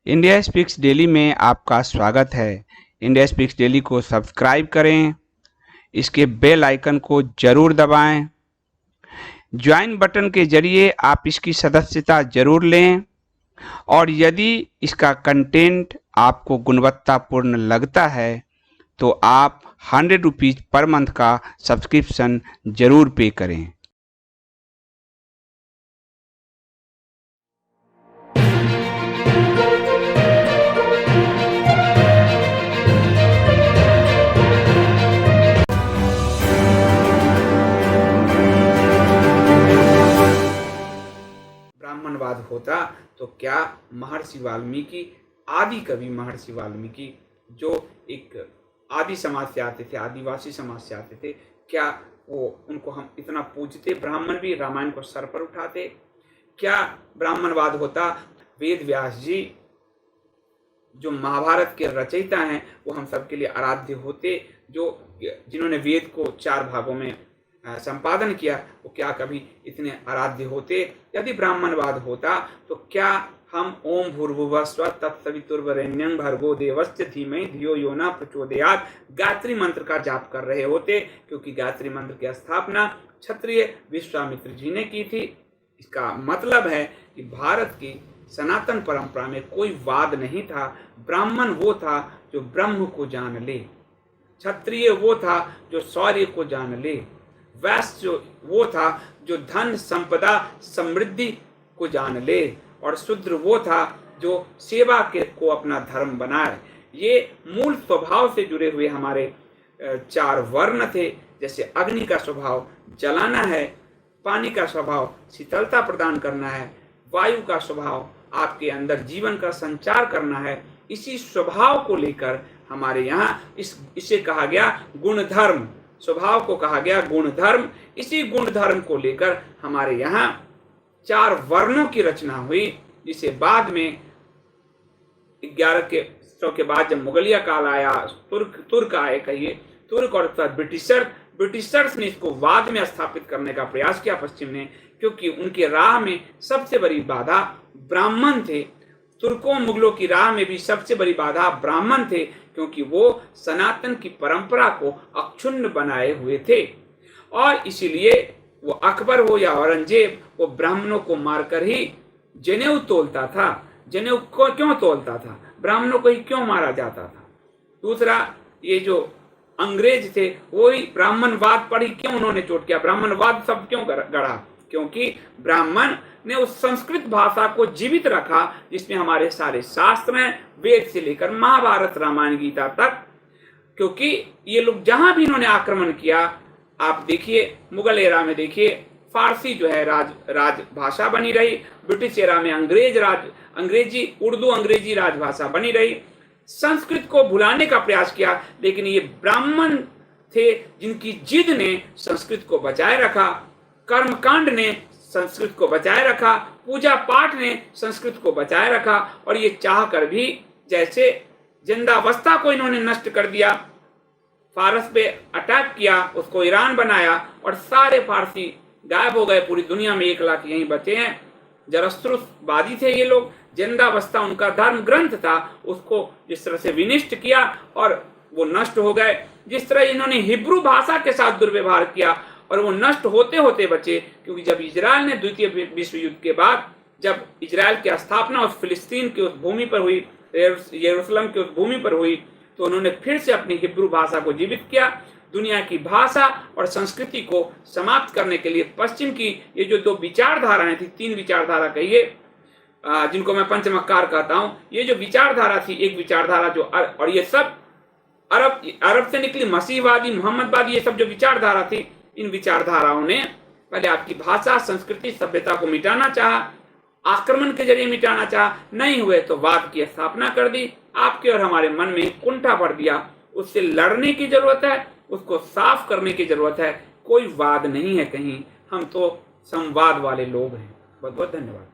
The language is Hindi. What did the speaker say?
इंडिया स्पीक्स डेली में आपका स्वागत है। इंडिया स्पीक्स डेली को सब्सक्राइब करें, इसके बेल आइकन को जरूर दबाएं। ज्वाइन बटन के जरिए आप इसकी सदस्यता जरूर लें और यदि इसका कंटेंट आपको गुणवत्तापूर्ण लगता है तो आप 100 रुपीज़ पर मंथ का सब्सक्रिप्शन जरूर पे करें। ब्राह्मणवाद होता तो क्या महर्षि वाल्मीकि, आदि कवि महर्षि वाल्मीकि, जो एक आदि समाज से आते थे, आदिवासी समाज से आते थे, क्या वो उनको हम इतना पूजते? ब्राह्मण भी रामायण को सर पर उठाते? क्या ब्राह्मणवाद होता? वेद व्यास जी जो महाभारत के रचयिता हैं वो हम सबके लिए आराध्य होते, जिन्होंने वेद को 4 भागों में संपादन किया, वो क्या कभी इतने आराध्य होते? यदि ब्राह्मणवाद होता तो क्या हम ओम भूर्भुवः स्वः तत्सवितुर्वरेण्यं भर्गो देवस्य धीमहि धियो यो न प्रचोदयात् गायत्री मंत्र का जाप कर रहे होते, क्योंकि गायत्री मंत्र की स्थापना क्षत्रिय विश्वामित्र जी ने की थी। इसका मतलब है कि भारत की सनातन परंपरा में कोई वाद नहीं था। ब्राह्मण वो था जो ब्रह्म को जान ले, क्षत्रिय वो था जो शौर्य को जान ले, वैश्य वो था जो धन संपदा समृद्धि को जान ले, और शूद्र वो था जो सेवा को अपना धर्म बनाए। ये मूल स्वभाव से जुड़े हुए हमारे 4 वर्ण थे। जैसे अग्नि का स्वभाव जलाना है, पानी का स्वभाव शीतलता प्रदान करना है, वायु का स्वभाव आपके अंदर जीवन का संचार करना है। इसी स्वभाव को लेकर हमारे यहाँ इसे कहा गया गुणधर्म, स्वभाव को कहा गया गुणधर्म। इसी गुणधर्म को लेकर हमारे यहाँ 4 वर्णों की रचना हुई, जिसे बाद में 1100 के बाद जब मुगलिया काल आया, तुर्क आए, कहिए तुर्क, और ब्रिटिशर्स ने इसको बाद में स्थापित करने का प्रयास किया पश्चिम ने, क्योंकि उनके राह में सबसे बड़ी बाधा ब्राह्मण थे। तुर्कों मुगलों की राह में भी सबसे बड़ी बाधा ब्राह्मण थे, क्योंकि वो सनातन की परंपरा को अक्षुण्ण बनाए हुए थे। और इसीलिए वो अकबर हो या औरंगजेब, वो ब्राह्मणों को मारकर ही जनेऊ तोलता था। जनेऊ को क्यों तोलता था? ब्राह्मणों को ही क्यों मारा जाता था? दूसरा, ये जो अंग्रेज थे वो ही ब्राह्मणवाद पर ही क्यों उन्होंने चोट किया? ब्राह्मणवाद सब क्यों गढ़ा? क्योंकि ब्राह्मण ने उस संस्कृत भाषा को जीवित रखा जिसमें हमारे सारे शास्त्र हैं, वेद से लेकर महाभारत रामायण गीता तक। क्योंकि ये लोग जहां भी इन्होंने आक्रमण किया, आप देखिए मुगल एरा में देखिए फारसी जो है राज भाषा बनी रही, ब्रिटिश एरा में उर्दू अंग्रेजी राजभाषा बनी रही। संस्कृत को भुलाने का प्रयास किया, लेकिन ये ब्राह्मण थे जिनकी जिद ने संस्कृत को बचाए रखा, कर्मकांड ने संस्कृत को बचाए रखा, पूजा पाठ ने संस्कृत को बचाए रखा। और ये चाह कर भी, जैसे जिंदावस्था को इन्होंने नष्ट कर दिया, फारस पे अटैक किया, उसको ईरान बनाया और सारे फारसी गायब हो गए। पूरी दुनिया में 1 लाख यहीं बचे हैं। जरस्त्रुवादी थे ये लोग। जिंदावस्था उनका धर्म ग्रंथ था, उसको जिस तरह से विनिष्ट किया और वो नष्ट हो गए। जिस तरह इन्होंने हिब्रू भाषा के साथ दुर्व्यवहार किया और वो नष्ट होते होते बचे, क्योंकि जब इजराइल ने द्वितीय विश्व युद्ध के बाद, जब इजराइल की स्थापना उस फिलिस्तीन की उस भूमि पर हुई, यरूशलेम की उस भूमि पर हुई, तो उन्होंने फिर से अपनी हिब्रू भाषा को जीवित किया। दुनिया की भाषा और संस्कृति को समाप्त करने के लिए पश्चिम की ये जो 2 विचारधाराएं थी, 3 विचारधारा कहिए, जिनको मैं पंचमक्कार कहता हूं, ये जो विचारधारा थी, एक विचारधारा जो और ये सब अरब से निकली, मसीहवादी, मोहम्मदवादी, ये सब जो विचारधारा थी, इन विचारधाराओं ने पहले आपकी भाषा, संस्कृति, सभ्यता को मिटाना चाहा, आक्रमण के जरिए मिटाना चाहा, नहीं हुए तो वाद की स्थापना कर दी। आपके और हमारे मन में कुंठा भर दिया। उससे लड़ने की जरूरत है, उसको साफ करने की जरूरत है। कोई वाद नहीं है कहीं, हम तो संवाद वाले लोग हैं। बहुत बहुत धन्यवाद।